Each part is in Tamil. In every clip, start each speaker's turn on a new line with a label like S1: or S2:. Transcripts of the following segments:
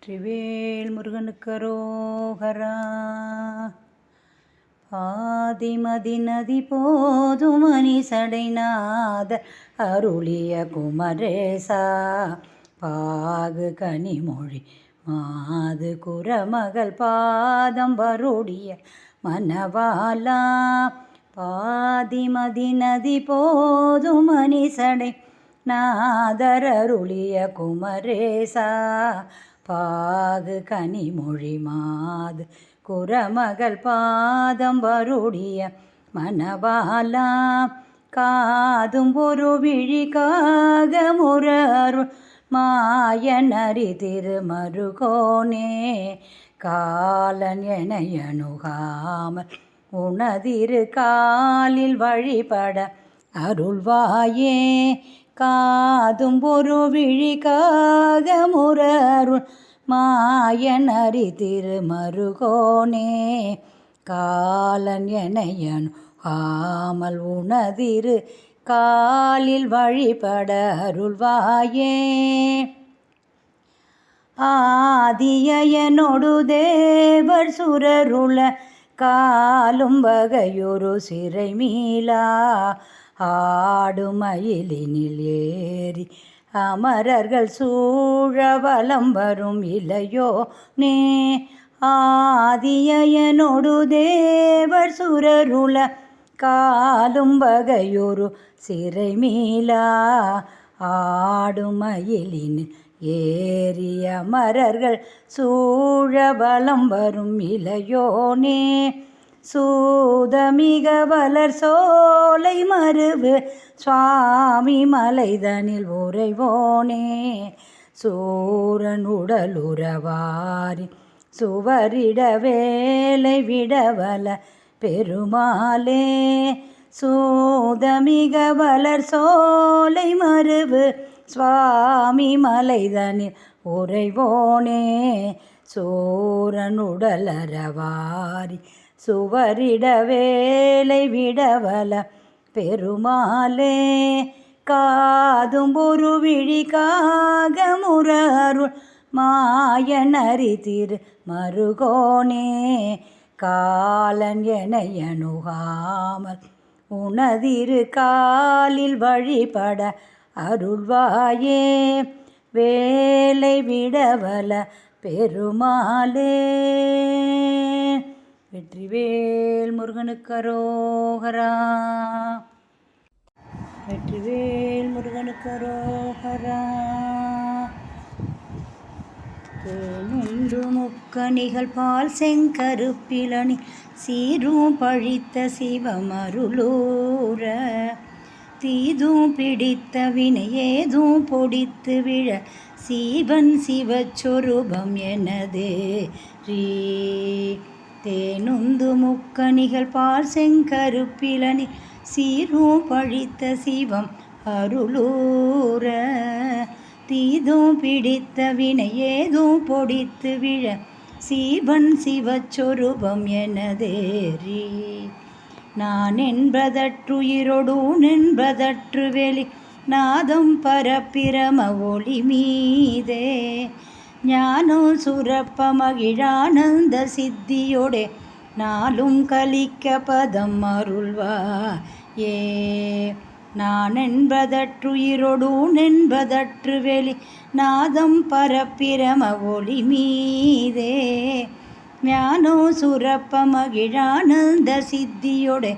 S1: வெற்றிவேல் முருகனுக்கு அரோகரா. பாதிமதி நதி போதுமணி சடைநாத அருளிய குமரேசா, பாகு கனிமொழி மாது குரமகள் பாதம் வருடைய மனவாலா. பாதிமதி நதி போதுமணி சடை நாதர் அருளிய குமரேசா, பாகு கனிமொழி மாது குரமகள் பாதம் வருடைய மனவாலா. காதும் ஒரு விழிக்காக முரருள் மாயனரி திருமருகோனே, காலன் எனையணுகாமல் உனதிரு காலில் வழிபட அருள்வாயே. காதும் ஒரு விழிக்காக முரருள் மாயனரி திருமருகோனே, காலன் எனையணுகாமல் உனதிரு காலில் வழிபட அருள்வாயே. ஆதியனொடு தேவர் சுரருள காலும் வகையொரு சிறை மீளா, ஆடுமயிலினில் ஏறி அமரர்கள் சூழ வலம் வரும் இளையோ நே. ஆதியனொடு தேவர் சுரருள காலும் வகையொரு சிறை மீளா, ஆடுமயிலினில் ஏறி அமரர்கள் சூழ வலம் வரும் இளையோனே. சூதமிக வளர் சோலை மருவு சுவாமி மலைதனில் உறைவோனே, சூரன் உடலுறவாரி சுவரிட வேலை விடவல பெருமாளே. சூதமிக வளர் சோலை மருவு சுவாமி மலைதனில் உறைவோனே, சூரன் உடலறவாரி சுவரிட வேலை விடவல பெருமாளே. காதும் ஒரு விழிக்காக முரருள் மாயனரி திரு மருகோனே, காலன் எனையணுகாமல் உனதிரு காலில் வழிபட அருள்வாயே. வேலை விடவல பெருமாளே. வெற்றிவேல் முருகனுக்கு அரோகரா. வெற்றிவேல் முருகனுக்கு அரோகரா. தேனுண்டு முக்கணிகள் பால் செங்கருப்பிலணி சீரும் பழித்த சிவமருளூர, தீதும் பிடித்த வினை ஏதும் பொடித்து விழ சீவன் சிவச்சொரூபம் எனதே ரீ. தேனுந்து முக்கணிகள் பால் செங்கருப்பிலணி சீரும் பழித்த சிவம் அருளூர, தீதும் பிடித்த வினை ஏதும் பொடித்து விழ சீவன் சிவச்சொரூபம் எனதேரி. நான் என்பதற்றுயிரொடூன் என்பதற்று வெளி நாதம் பரப்பிரம ஒளி மீதே, ஞானம் சுரப்ப மகிழானந்த சித்தியோடே நாளும் கலிக்க பதம் அருள்வாயே. நான் என்பதற்றுயிரொடூன் என்பதற்று வெளி நாதம் பரப்பிரம ஒளி மீதே, ஞானம் சுரப்ப மகிழானந்த சித்தியோடே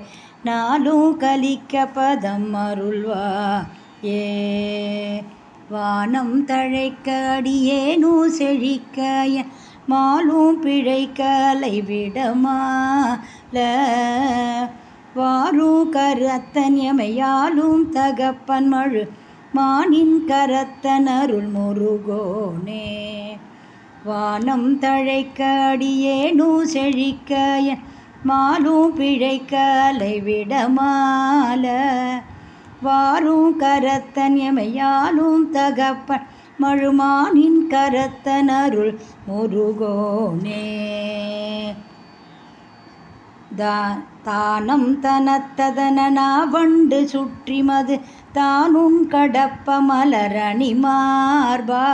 S1: நாளும் கலிக்க பதம் அருள்வாயே. வானம் தழைக்க அடியேனு செழிக்க மாலும் பிழைக்க அலைவிடமால, வாரும் கரத்தன் எமையாலும் தகப்பன் மழு மானின் கரத்தன் அருள் முருகோனே. வானம் தழைக்க அடியேனு செழிக்க மாலும் பிழைக்க அலைவிடமால, வாரும் கரத்தன் எமையாலும் தகப்பன் மழுமானின் கரத்தன் அருள் முருகோனே. தானம் தனத்ததனா வண்டு சுற்றி மது தானும் கடப்ப மலரணி மார்பா,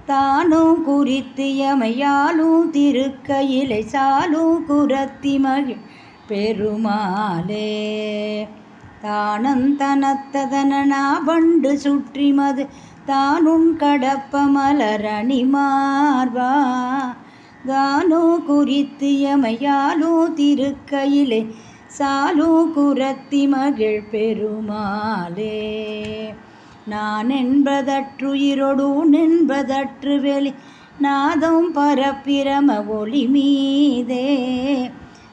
S1: தானும் குறித்து எமையாலும் திருக்கையிலை சாலும் குரத்தி மகிழ் பெருமாளே. தானந்தனத்ததனா வண்டு சுற்றி மது தானும் கடப்ப மலரணி மார்பா. தானோ குறித்து எமையாலோ திருக்கையிலே சாலோ குரத்தி மகிழ் பெருமாளே. நான் என்பதற்றுயிரொடு என்பதற்று வெளி நாதம் பரப்பிரம ஒளி மீதே.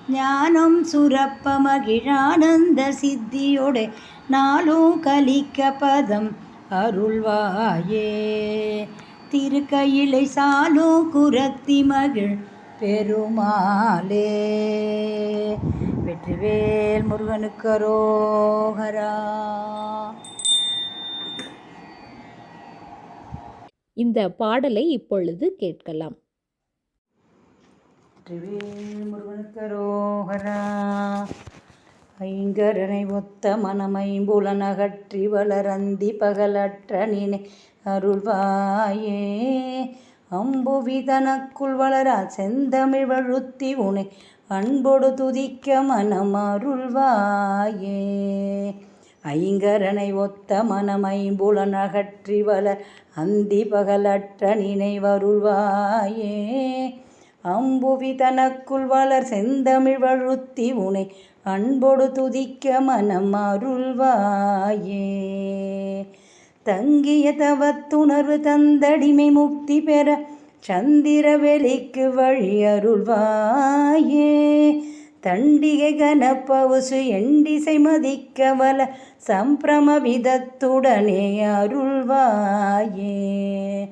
S1: ஞானம் சுரப்ப மகிழானந்த சித்தியோட நாளும் கலிக்க பதம் அருள்வாயே. திருக்கையிலை சாலோ குரத்தி மகிழ் பெருமாளே. வெற்றிவேல் முருகனுக்கு அரோகரா.
S2: இந்த பாடலை இப்பொழுது கேட்கலாம்.
S1: வெற்றிவேல் முருகனுக்கு அரோகரா. ஐங்கரனை ஒத்த மனமைம்புலனகற்றி வளரந்தி பகலற்ற நினை அருள்வாயே. அம்புவி தனக்குள் வளரா செந்தமிழ் வழுத்தி உனை அன்பொடு துதிக்க மனம் அருள்வாயே. ஐங்கரனை ஒத்த மனமைம்புலனகற்றி வளர் அந்தி பகலற்ற நினைவருள்வாயே. அம்புவி தனக்குள் வளர் செந்தமிழ் வழுத்தி உனை அன்பொடு துதிக்க மனம் அருள்வாயே. தங்கிய தவத்துணர்வு தந்தடிமை முக்தி பெற சந்திர வெளிக்கு வழி அருள்வாயே. தண்டிகை கனப்பவுசு எண்டிசை மதிக்க வல சம்பிரமவிதத்துடனே அருள்வாயே.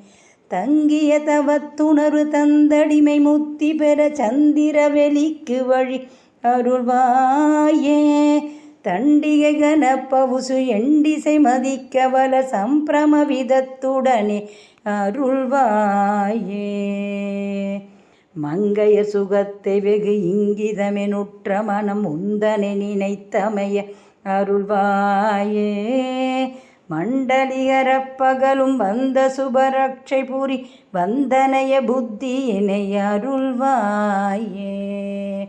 S1: தங்கிய தவத்துணர்வு தந்தடிமை முக்தி பெற சந்திர வெளிக்கு வழி அருள்வாயே. தண்டிகை கனப்பவுசு எண்டிசை மதிக்க வல சம்பிரமவிதத்துடனே அருள்வாயே. மங்கைய சுகத்தை வெகு இங்கிதமெனுற்ற மனம் உந்தனை நினைத்தமைய அருள்வாயே. மண்டலிகரப் பகலும் வந்த சுபரட்சை புரி வந்தனைய புத்தியினை அருள்வாயே.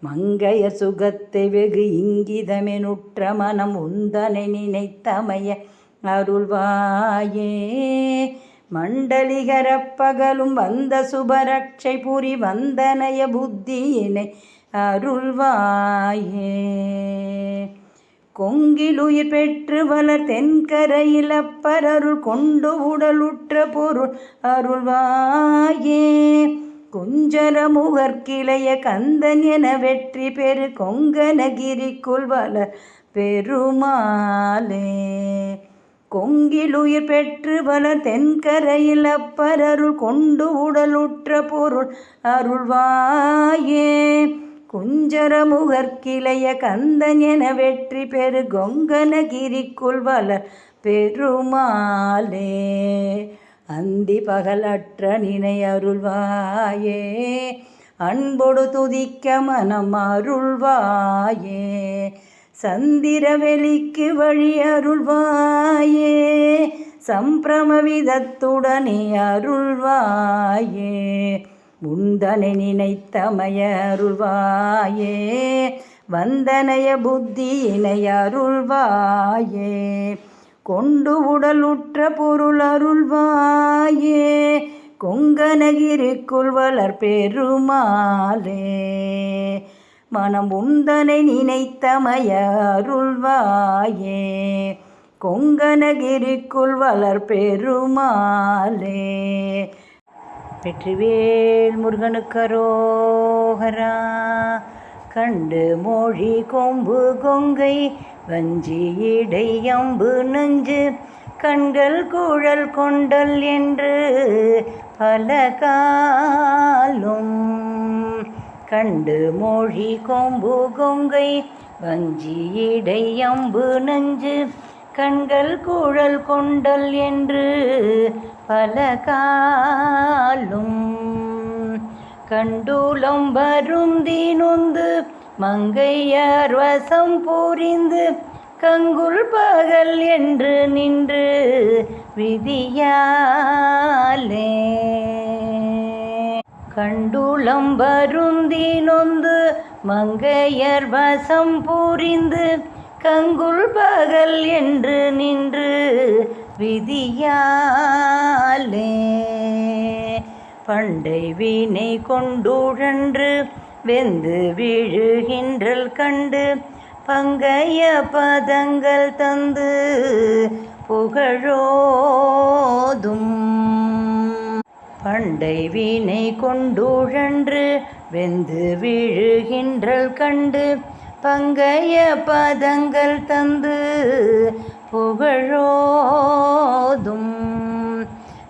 S1: மங்கைய சுகத்தை வெகு இங்கிதமெனுற்ற மனம் உந்தனை நினைத்தமைய அருள்வாயே. மண்டலிகரப் பகலும் வந்த சுபரட்சை புரி வந்தனைய புத்தியினை அருள்வாயே. கொங்கிலுயிர் பெற்று வளர் தென்கரையில் அப்பரருள் கொண்டு உடலுற்ற பொருள் அருள்வாயே. குஞ்சர முகற்கிளைய கந்தன் என வெற்றி பெரு கொங்கனகிரிக்குள் வளர் பெருமாளே. கொங்கிலுயிர் பெற்று வளர் தென்கரையில் அப்பரருள் கொண்டு உடலுற்ற பொருள் அருள்வாயே. குஞ்சர முகற்கிளைய கந்தன் என வெற்றி பெரு கொங்கனகிரிக்குள் வளர் பெருமாளே. அந்தி பகலற்ற நினை அருள்வாயே. அன்பொடு துதிக்க மனம் அருள்வாயே. சந்திர வெளிக்கு வழி அருள்வாயே. சம்பிரமவிதத்துடனே அருள்வாயே. உந்தனை நினைத்தமைய அருள்வாயே. வந்தனைய புத்தியினை அருள்வாயே. கொண்டு உடலுற்ற பொருள் அருள்வாயே. கொங்கனகிரிக்குள் வளர் பெருமாளே. மனம் உந்தனை நினைத்தமைய அருள்வாயே. கொங்கனகிரிக்குள் வளர் பெருமாளே. வெற்றிவேல் முருகனுக்கு அரோகரா. கண்டு மொழி கொம்பு கொங்கை வஞ்சி இடை அம்பு நெஞ்சு கண்கள் குழல் கொண்டல் என்று பல காலும். கண்டு மொழி கொம்பு கொங்கை வஞ்சி இடை அம்பு நெஞ்சு கண்கள் குழல் கொண்டல் என்று பல காலும். கண்டுலம் வருந்தி நொந்து மங்கையர் வசம் புரிந்து கங்குல் பகல் என்று நின்று விதியாலே கண்டுளம் வருந்தி நொந்து மங்கையர் வசம் புரிந்து கங்குல் பகல் என்று நின்று விதியாலே பண்டை வீணை கொண்டுழன்று வெந்து விழுகின்றல் கண்டு பங்கைய பதங்கள் தந்து புகழோதும் பண்டை வீணை கொண்டுழன்று வெந்து விழுகின்றல் கண்டு பங்கைய பதங்கள் தந்து புகழோதும்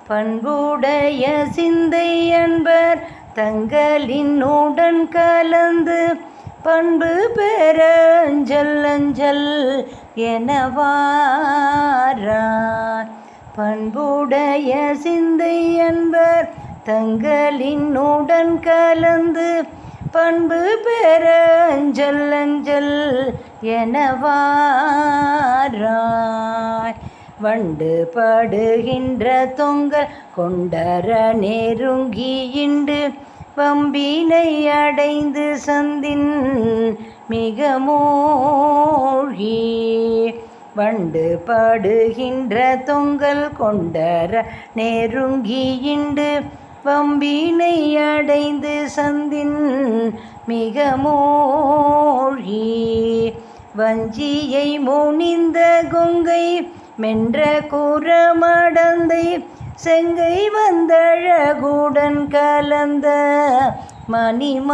S1: பண்புடைய சிந்தை அன்பர் தங்களினுடன் கலந்து பண்பு பெற அஞ்சல் அஞ்சல் எனவாரார் பண்புடைய சிந்தை அன்பர் தங்களினுடன் கலந்து பண்பு பெற அஞ்சல் அஞ்சல் எனவாராய் வண்டு படுகின்ற தொங்கல் கொண்டர நெருங்கியிண்டு வம்பினை அடைந்து சந்தின் மிக மூழ்கி வண்டு படுகின்ற தொங்கல் கொண்டர நெருங்கியிண்டு வம்பினை அடைந்து சந்தின் மிக மூழ்கி வஞ்சியை முனிந்த கொங்கை மென்ற கூறமடந்தை செங்கை வந்தழகுடன் கலந்த மணிமார்பா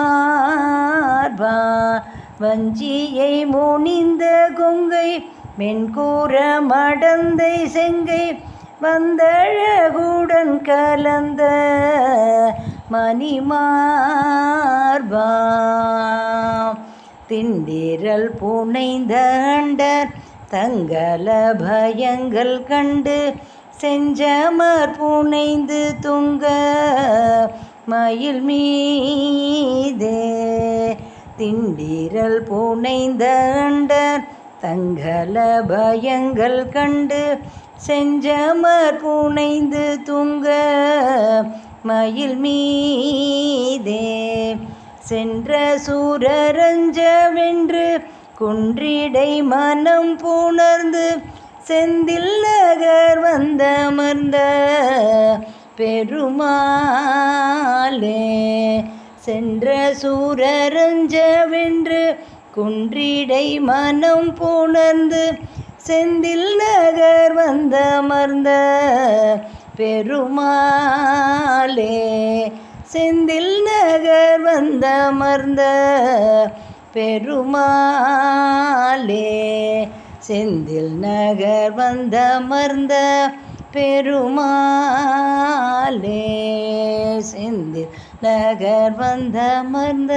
S1: வஞ்சியை முனிந்த கொங்கை மென்கூற மடந்தை செங்கை வந்தழகுடன் கலந்த மணிமார்பா திண்டிரல் புனைந்த அண்டர் தங்கல பயங்கள் கண்டு செஞ்சமர் புனைந்து துங்க மயில் மீதே திண்டிரல் புனைந்த அண்டர் தங்கல பயங்கள் கண்டு செஞ்சமர் புனைந்து துங்க மயில் மீதே சென்ற சூரரஞ்சவென்று குன்றிடை மனம் புணர்ந்து செந்தில் நகர் வந்தமர்ந்த பெருமாளே சென்ற சூரரஞ்சவென்று குன்றிடை மனம் புணர்ந்து செந்தில் நகர் வந்தமர்ந்த பெருமாளே செந்தில் நகர் வந்தமர்ந்த பெருமாளே செந்தில் நகர் வந்தமர்ந்த பெருமாளே செந்தில் நகர் வந்தமர்ந்த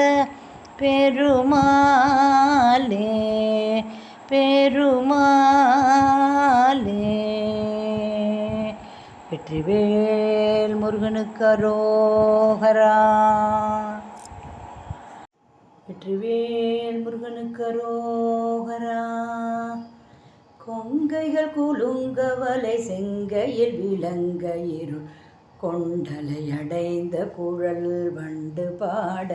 S1: பெருமாளே பெருமாளே வெற்றிவேல் முருகனுக்கு அரோகரா வெற்றிவேல் முருகனுக்கு அரோகரா கொங்கைகள் குலுங்கவலை செங்கையில் விளங்க இருள் கொண்டலை அடைந்த குழல் வண்டு பாட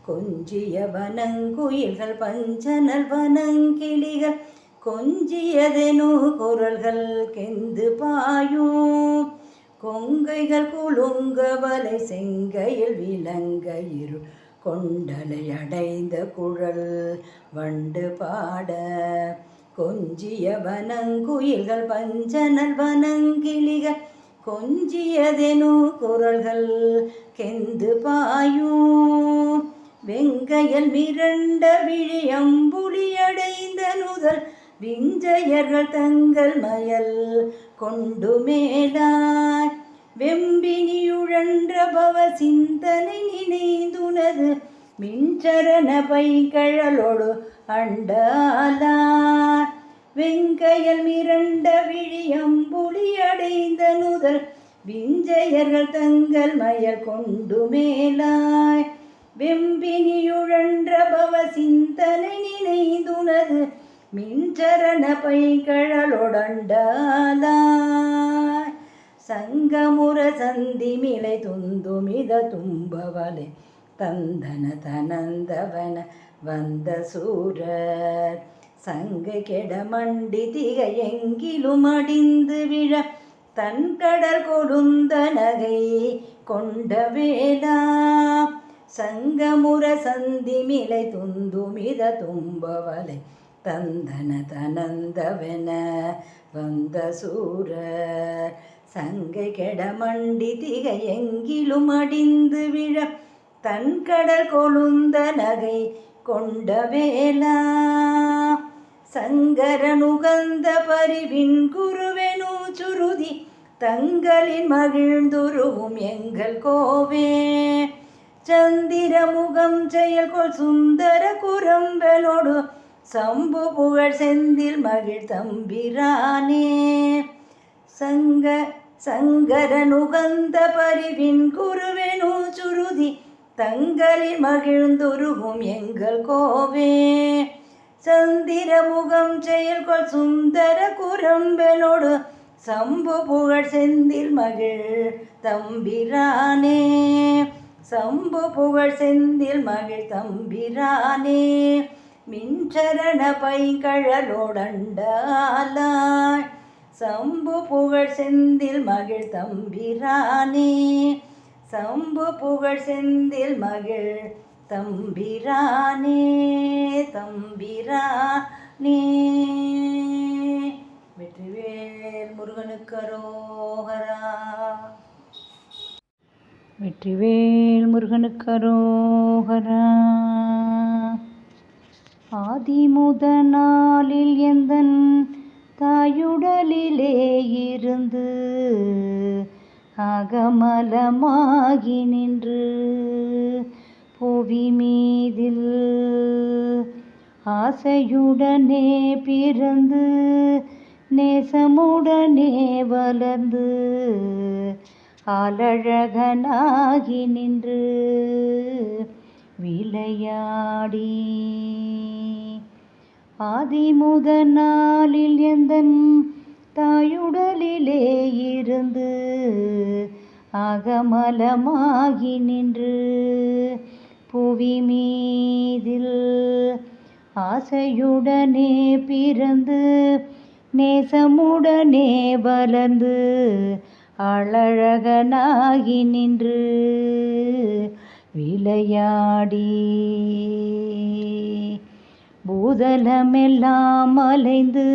S1: கொஞ்சிய வனங்குயில்கள் பஞ்சனல் வனங்கிளிகள் கொஞ்சியதெனு குரல்கள் கெந்து பாயும் கொங்கைகள் குலுங்கவலை செங்கையில் விளங்க இருள் கொண்டலை அடைந்த குழல் வண்டு பாட கொஞ்சிய வனங்குயில்கள் பஞ்சனல் வனங்கிளிகள் கொஞ்சியதெனு குரல்கள் கெந்து பாயும் வெங்கையல் மிரண்ட விழியம்புலி அடைந்த நுதல் விஞ்சையர்கள் தங்கள் மயல் கொண்டு மேலாய் வெம்பினியுழன்ற பவ சிந்தனை நினைந்துனது மின்சரண பைங்கழலோடு அண்டாலார் வெங்கையல் மிரண்ட விழியம்புலி அடைந்த நுதல் விஞ்சையர்கள் தங்கள் மயல் கொண்டு மேலாய் வெம்பினியுழன்ற பவ சிந்தனை நினைந்துனது மிஞ்சரண பைங்கழலொடண்டாலாய் சங்கமுர சந்திமிலை துந்துமித தும்பவலை தந்தன தனந்தவன வந்த சூரர் சங்கு கெடமண்டி திகையெங்கிலும் அடிந்து விழ தன் கடல் கொழுந்த நகை கொண்ட வேளா சங்கமுர சந்திமிலை துந்துமித தும்பவலை தந்தன தனந்தவன வந்த சூரர் சங்கை கெடமண்டி திகையெங்கிலும் அடிந்து விழ தன் கடல் கொழுந்த நகை கொண்ட வேளா சங்கரனுகந்த பரிவின் குருவெனு சுருதி தங்களின் மகிழ்ந்துருவும் எங்கள் கோவே சந்திரமுகம் செயல்கொள் சுந்தர குரம்பலோடு சம்பு புகழ் செந்தில் மகிழ் தம்பிரானே சங்கரனுகந்த பரிவின் குருவெனு சுருதி தங்களில் மகிழ்ந்துருகும் எங்கள் கோவே சந்திரமுகம் செயல்கொள் சுந்தர குரம்பனோடு சம்பு புகழ் செந்தில் மகிழ் தம்பிரானே சம்பு புகழ் செந்தில் மகிழ் தம்பிரானே மின்சரண பைங்கழலோடண்டாலாய் சம்பு புகழ் செந்தில் மகிழ் தம்பிரானே சம்பு புகழ் செந்தில் மகிழ் தம்பிரானே தம்பிரானே. வெற்றிவேல் முருகனுக்கு அரோகரா. வெற்றிவேல் முருகனுக்கு அரோகரா. ஆதிமுத நாளில் எந்தன் தாயுடலிலே இருந்து அகமலமாகி நின்று புவி மீதில் ஆசையுடனே பிறந்து நேசமுடனே வளர்ந்து ஆலழகனாகி நின்று விளையாடி ஆதிமுத நாளில் எந்தன் தாயுடலிலே இருந்து அகமலமாகி நின்று புவி மீதில் ஆசையுடனே பிறந்து நேசமுடனே வளர்ந்து அழகனாகி நின்று விளையாடி பூதலமெல்லாம் அலைந்து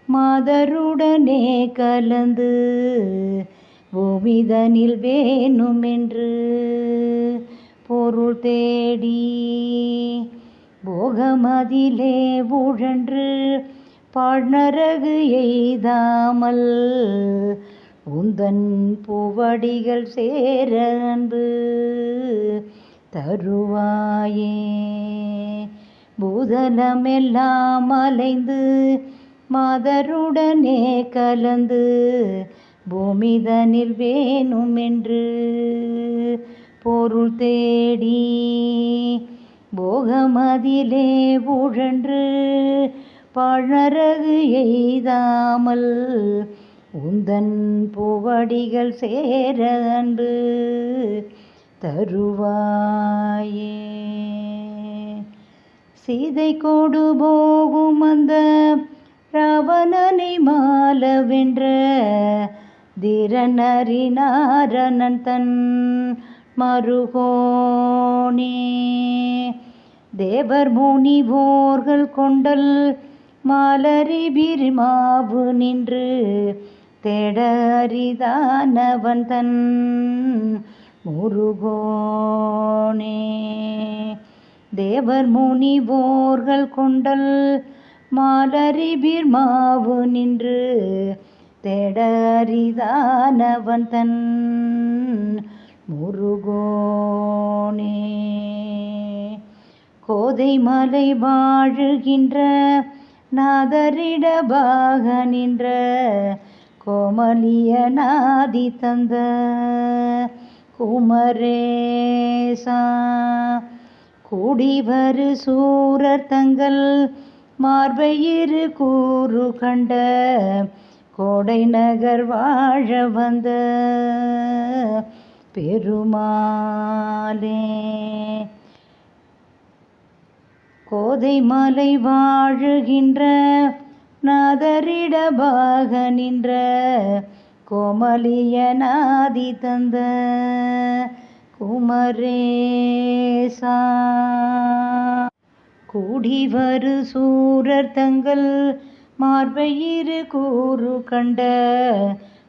S1: மாதருடனே கலந்து பூமிதனில் வேணுமென்று பொருள் தேடி போகமதிலே உழன்று பாழ்நரகு எய்தாமல் உந்தன் பூவடிகள் சேர அன்பு தருவாயே பூதலமெல்லாம் அலைந்து மாதருடனே கலந்து பூமிதனில் வேணுமென்று பொருள் தேடி போகமதிலே உழன்று பாழ்நரகு எய்தாமல் உந்தன் பூவடிகள் சேர அன்பு தருவாயே சீதை கொடு போகும் அந்த ராவணனை மாலவென்ற திரனறினாரணன் தன் மருகோனே தேவர் முனிவோர்கள் கொண்டல் மாலரி பிரிமாவு நின்று தேட அரிதானவன் தன் முருகோனே தேவர் முனிவோர்கள் கொண்டல் மாலரி பிர்மாவு நின்று தேட அரிதானவன் தன் முருகோனே கோதை மலை வாழுகின்ற நாதரிடபாக நின்ற கோமலிய நாதி தந்த குமரேசா கூடிவரு சூரர் தங்கள் மார்பயிறு கூறு கண்ட கோடை நகர் வாழ வந்த பெருமாளே. கோதை மலை வாழுகின்ற நாதரிடபாக நின்ற கோமலிய நாதி தந்த குமரேசா. கூடிவரு சூரர் தங்கள் மார்பயிறு கூறு கண்ட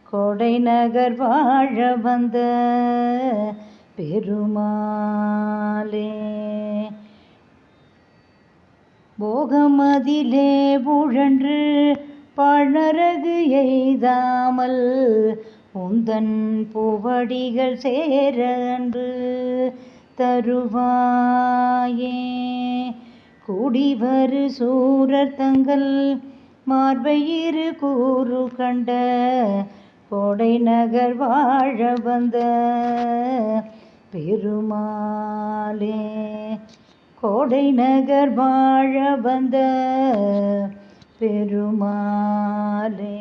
S1: கோடை நகர் வாழ வந்த பெருமாளே. போகமதிலே உழன்று பாழ்நரகு எய்தாமல் உந்தன் பூவடிகள் சேர அன்று தருவாயே. கூடிவரு சூரர் தங்கள் மார்பயிறு கூறு கண்ட கோடை நகர் வாழ வந்த பெருமாளே. கோடை நகர் வாழ வந்த பெருமாளே.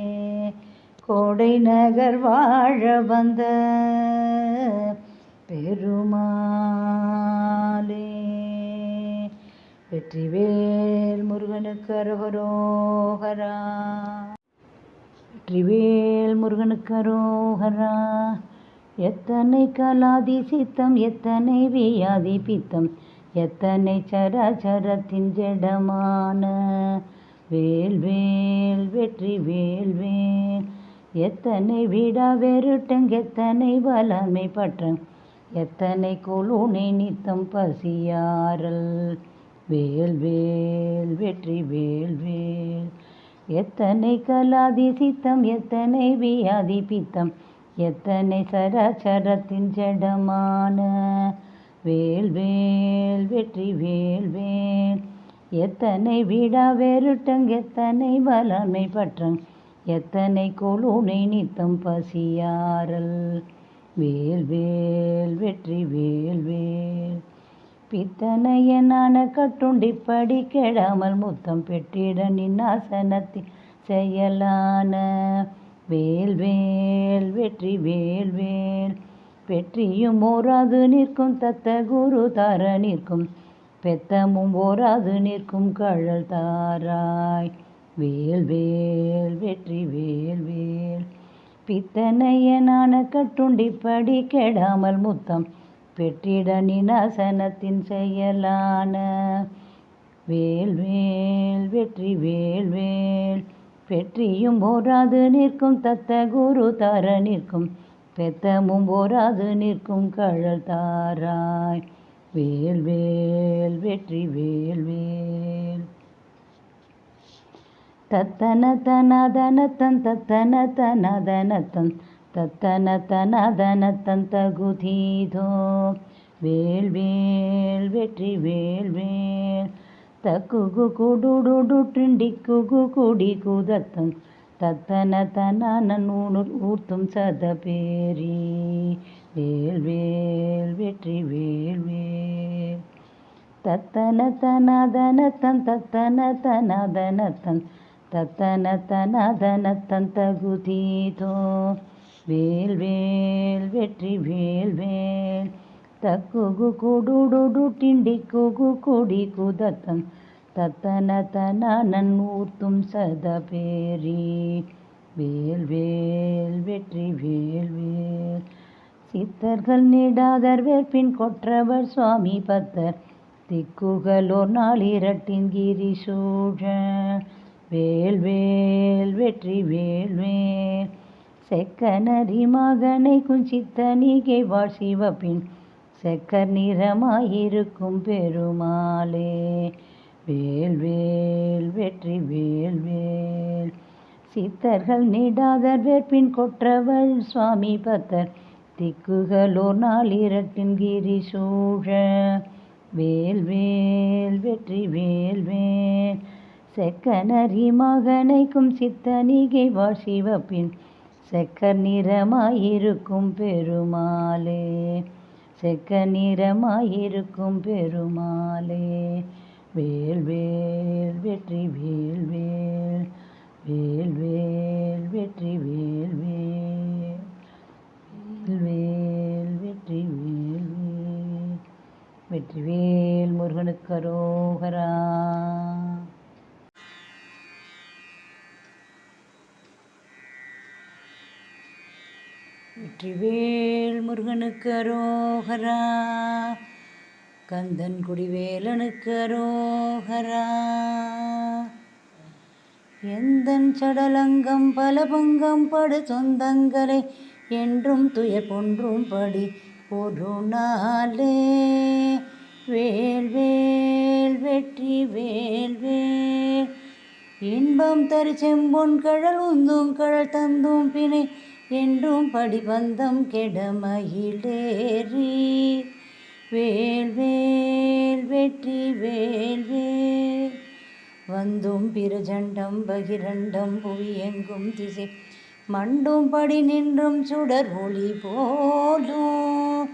S1: கோடை நகர் வாழ வந்த பெருமாளே. வெற்றிவேல் முருகனுக்கு அரோகரா. வெற்றிவேல் முருகனுக்கு அரோகரா. எத்தனை கலாதி சித்தம் எத்தனை வியாதி பித்தம் எத்தனை சராச்சரத்தின் ஜடமான வேல்வேல் வெற்றி வேல்வேல். எத்தனை விடா வெருட்டங் எத்தனை வலமை பற்றங் எத்தனை கொலுனை நித்தம் பசியாரல் வேல்வேல் வெற்றி வேல்வேல். எத்தனை கலாதி சித்தம் எத்தனை வியாதி பித்தம் எத்தனை சராச்சரத்தின் ஜடமான வேல்வேல் வெற்றி வேல்வேல். எத்தனை விடா வெருட்டங் எத்தனை வலமை பற்றங் எத்தனை கொலுனை நித்தம் பசியாரல் வேல்வேல் வெற்றி வேல்வேல். பித்தனைய நாண கட்டுண்டிப்படி கெடாமல் முத்தம் பெற்றிட நின்னாசனத்தில் செயலான வேல்வேல் வெற்றி வேல்வேல். வெற்றியும் ஓராது நிற்கும் தத்த குரு தார நிற்கும் பெத்தமும் ஓராது நிற்கும் கழல் தாராய் வேல்வேல் வெற்றி வேல்வேல். பித்தனைய நாண கட்டுண்டிப்படி கெடாமல் முத்தம் பெற்றிட நினாசனத்தின் செயலான வேல்வேல் வெற்றி வேல்வேல். வெற்றியும் ஓராது நிற்கும் தத்த குரு தார நிற்கும் பெத்தமும் ஓராது நிற்கும் கழல் தாராய் வேல்வேல் வெற்றி வேல்வேல். தத்தன தனதனத்தன் தத்தன தனதனத்தன் தத்தன தனதனத்தன் தகுதீதோ வேல்வேல் வெற்றி வேல்வேல். தக்குகு குடுடுடு டிண்டிக்குகு குடி குதத்தன் தத்தன தனன் ஊர்த்தும் சதபேரி வேல்வேல் வெற்றி வேல்வேல். தத்தன தனதனத்தன் தத்தன தனதனத்தன் தத்தன தனதனத்தன் தகுதீதோ வேல்வேல் வெற்றி வேல்வேல். தக்குகு குடுடுடு டிண்டிக்குகு குடி குதத்தன் தத்தன தனன் ஊர்த்தும் சதபேரி வேல்வேல் வெற்றி வேல்வேல். சித்தர்கள் நீடாதர் வேற்பின் கொற்றவர் சுவாமி பத்தர் திக்குகளோர் நாளிரட்டின் கிரி சூழ வேல்வேல் வெற்றி வேல்வேல். செக்கனரி மகனை குஞ்சித்தனிகை வாழ் சிவப்பின் செக்கர் நிறமாயிருக்கும் பெருமாளே வேல்வேல் வெற்றி வேல்வேல். சித்தர்கள் நீடாதர் வேற்பின் கொற்றவள் சுவாமி பத்தர் திக்குகளோர் நாளிரட்டின் கிரி சூழ வேல்வேல் வெற்றி வேல்வேல். செக்கனரி மகனைக்கும் சித்தனிகை வாழ் சிவப்பின் செக்கர் நிறமாயிருக்கும் பெருமாளே செக்க நிறமாயிருக்கும் பெருமாளே வேல் வேல் வெற்றி வேல் வேல் வேல் வேல் வெற்றி வேல் வேல் வேல் வேல் வெற்றி வேல் வேல் வெற்றிவேல் முருகனுக்கு அரோகரா. வெற்றிவேல் முருகனுக்கு அரோகரா. கந்தன் குடிவேலனுக்கு அரோகரா. எந்தன் சடலங்கம் பல பங்கம் படு சொந்தங்களை என்றும் துயர் பொன்றும் படி ஒரு நாளே. வேல் வேல் வெற்றி வேல் வேல் இன்பம் தரு செம்பொன் கழல் உந்தும் கழல் தந்தும் பிணை என்றும் படிபந்தம் கெடமயிலேறி. வேல் வேல் வெற்றி வேல் வேல் வந்தும் பிரஜண்டம் பகிரண்டம் புவி எங்கும் திசை மண்டும் படி நின்றும் சுடர் ஒளி போலும்.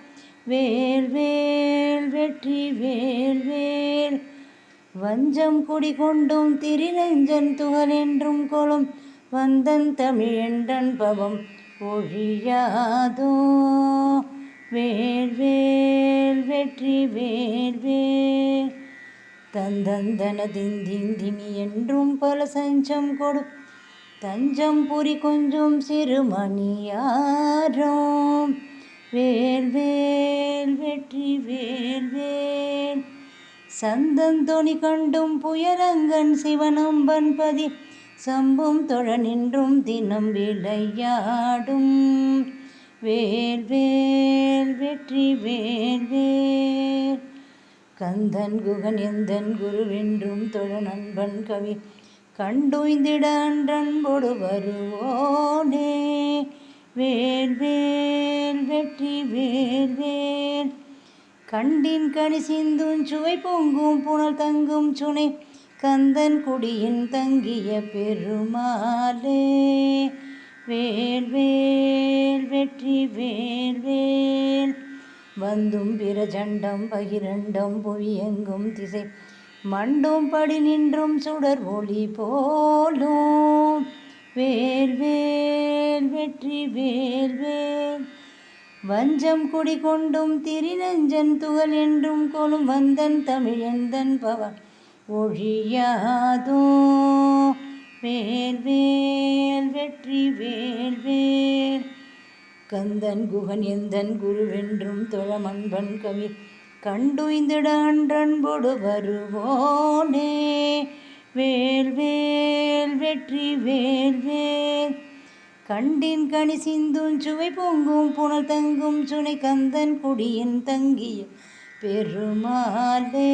S1: வேல் வேல் வெற்றி வேல் வேல் வஞ்சம் குடி கொண்டும் திரிநெஞ்சன் துகள் என்றும் கொலும் வந்தன் தமிழென்றன் பவம் ஒழியாதோ. வேல் வேல் வெற்றி வேல் வேல் தந்தந்தன திந்திந்தினி என்றும் பல சஞ்சம் கொடு தஞ்சம் புரி கொஞ்சம் சிறுமணியாரோம். வேல் வேல் வெற்றி வேல் வேல் சந்தந்தொனி கண்டும் புயலங்கன் சிவனம்பன் பதி சம்பும் தொழ நின்றும் தினம் விளையாடும். வேல் வேல் வெற்றி வேல் வேல் கந்தன் குகன் எந்தன் குருவென்றும் தொழ நண்பன் கவி கண்டுய்ந்திட அன்றன்பொடு வருவோனே. வேல் வேல் வெற்றி வேல் வேல் கண்டின் கனி சிந்தும் சுவை பொங்கும் புனல் தங்கும் சுனை கந்தன் குடியின் தங்கிய பெருமாளே. வேல் வேல் வெற்றி வேல் வேல் வந்தும் பிரஜண்டம் பகிரண்டம் புவி எங்கும் திசை மண்டும் படி நின்றும் சுடர் ஒளி போலும். வேல் வேல் வெற்றி வேல் வேல் வஞ்சம் குடி கொண்டும் திரிநெஞ்சன் துகள் என்றும் கொலும் வந்தன் தமிழெந்தன் பவன் ஒழியாதோ. வேல் வேல் வெற்றி வேல் வேல் கந்தன் குகன் எந்தன் குருவென்றும் தொழமன்பன் கவி கண்டுய்ந்திட அன்றன்பொடு வருவோனே. வேல் வேல் வெற்றி வேல் வேல் கண்டின் கனி சிந்தும் சுவை பொங்கும் புனல் தங்கும் சுனை கந்தன் குடியின் தங்கிய பெருமாளே.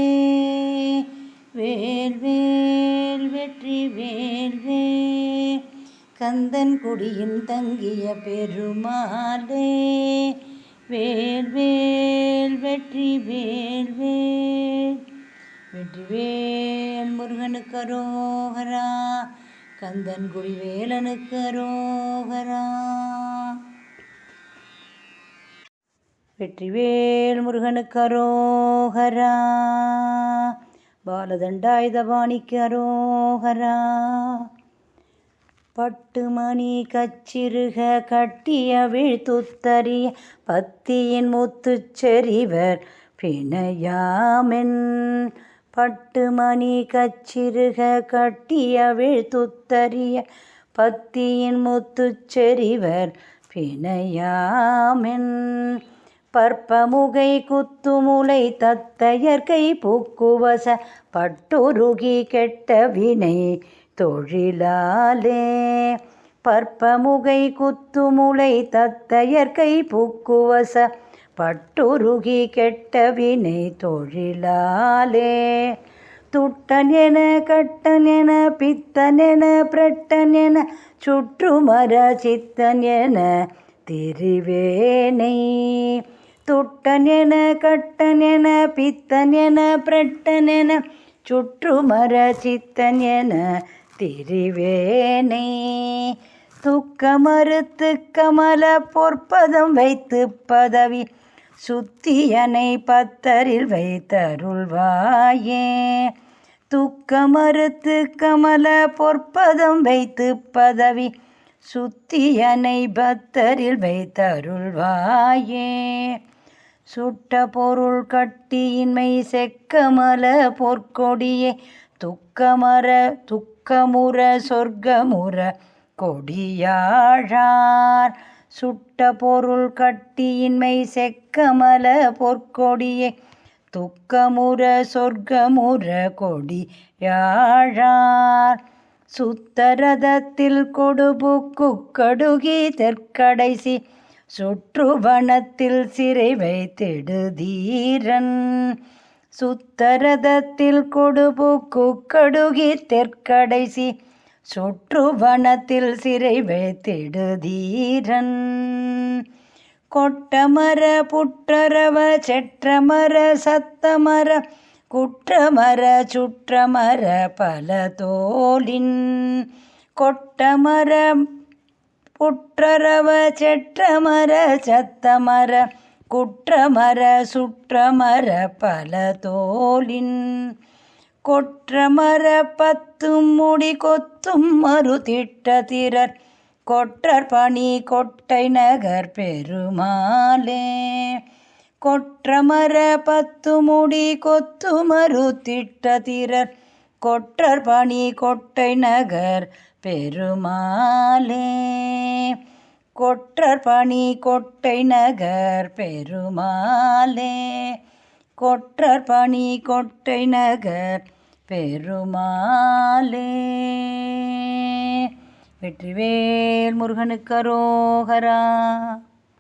S1: வேல் வேல் வெற்றி வேல் வேல் கந்தன் குடியின் தங்கிய பெருமாளே. வேல் வேல் வெற்றி வேல் வேல் வெற்றிவேல் முருகனுக்கு அரோகரா. கந்தன் குடிவேலனுக்கு அரோகரா. வெற்றிவேல் முருகனுக்கு அரோகரா. பாலதண்டாயுதபாணிக்கு அரோகரா. பட்டுமணி கச்சிறுக கட்டிய வீழ்த்துத்தறிய பத்தியின் முத்துச்செறிவர் பிணையாமென். பட்டுமணி கச்சிறுக கட்டிய வீழ்த்துத்தறிய பத்தியின் முத்துச்செறிவர் பிணையாமென். பற்பமுகை குத்துமுலை தத்தையற்கை புக்குவச பட்டுருகி கெட்ட வினை தொழிலாலே. பற்பமுகை குத்துமுலை தத்தையற்கை புக்குவச பட்டுருகி கெட்ட வினை தொழிலாலே. துட்டன் என கட்டன் என பித்தன் என பிரட்டன் என சுற்றுமர சித்தன் என திரிவேனை. துட்டன் என கட்டன் என பித்தன் என பிரட்டன் என சுற்றுமர சித்தன் என திரிவேனை. துக்க மறுத்து கமல பொற்பதம் வைத்து பதவி சுத்தியனை பத்தரில் வைத்தருள்வாயே. துக்க மறுத்து கமல பொற்பதம் வைத்து பதவி சுத்தியனை பக்தரில் வைத்தருள்வாயே. சுட்ட பொருள் கட்டியின்மை செக்கமல பொற்கொடியே துக்கமுற சொர்க்கமுற கொடியாழார். சுட்ட பொருள் கட்டியின்மை செக்கமல பொற்கொடியே துக்கமுற சொர்க்கமுற கொடியாழார். சுத்தரதத்தில் கொடுபுக்கு கடுகி தெற்கடைசி சுற்றுவனத்தில் சிறை வைத்திடுதீரன். சுத்தரதத்தில் கொடுபுக்கு கடுகி தெற்கடைசி சுற்றுவனத்தில் சிறை வைத்திடுதீரன். கொட்டமர புற்றரவ செற்றமர சத்தமர குற்றமர சுற்றமர பல தோலின். கொட்டமர புற்றரவ செற்றமர சத்தமர குற்றமர சுற்றமர பல தோலின். கொற்றமர பத்தும் முடி கொத்தும் மறுதிட்ட திரர் கொற்றர் பணி கொட்டை நகர் பெருமாளே. கொற்றமர பத்து முடி கொத்து மறுதிட்ட திரர் கொற்றர் பணி கொட்டை நகர் பெருமாளே. கொற்றர் பணி கொட்டை நகர் பெருமாளே. கொற்றர் பணி கொட்டை நகர் பெருமாளே. வெற்றிவேல் முருகனுக்கு அரோகரா.